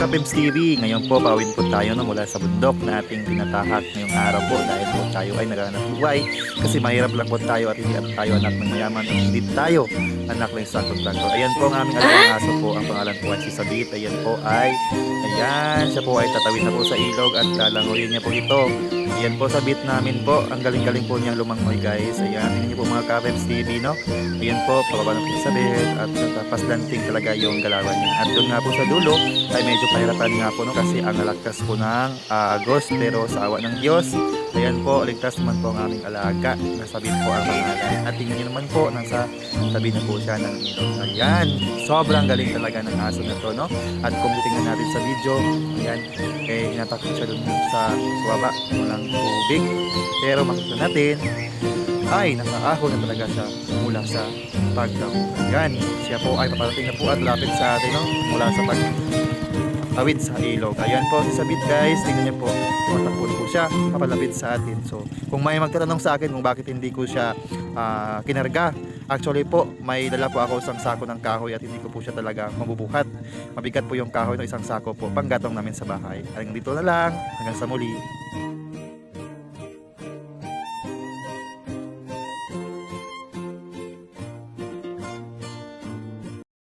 Kapims TV, ngayon po pauwi po tayo no, mula sa bundok na ating tinatahak ngayong araw po dahil po tayo ay naghahanap buhay kasi mahirap lang po tayo at hindi tayo anak ng mayaman at hindi tayo anak ng isang kontraktor. Ayan po ang aming alagang aso po, ang pangalan po ay si Sabit. Ayan po ay, ayan, siya po ay tatawid na po sa ilog at lalangoyin niya po ito. Ayan po Sabit namin po, ang galing-galing po niyang lumangoy guys. Ayan, tingnan niyo po mga Kapims TV no. Ayan po, pababa na po si Sabit at paslanting talaga yung galawan niya. At doon nga po sa dulo ay medyo pahirapan nga po no kasi ang lakas po ng agos pero sa awa ng Diyos ayan po ligtas naman po ang aming alaga na Sabit po ang pangalan at tingnan niyo naman po nasa tabi na po siya ng ilog. Ayan, sobrang galing talaga ng aso na to no. At kung titingnan natin sa video ayan inatakot siya dun sa baba walang tubig pero makikita natin ay nakaahon na talaga siya mula sa pagdaw. Ayan, siya po ay paparating na po at lapit sa atin no? Mula sa pagtawid sa ilog. Ayan po si Sabit guys, tingnan niyo po tumatakbo po siya papalapit sa atin. So kung may magtatanong sa akin kung bakit hindi ko siya kinarga, actually po may dala po ako isang sako ng kahoy at hindi ko po siya talaga mabubuhat. Mabigat po yung kahoy ng isang sako po panggatong namin sa bahay. Hanggang dito na lang, hanggang sa muli.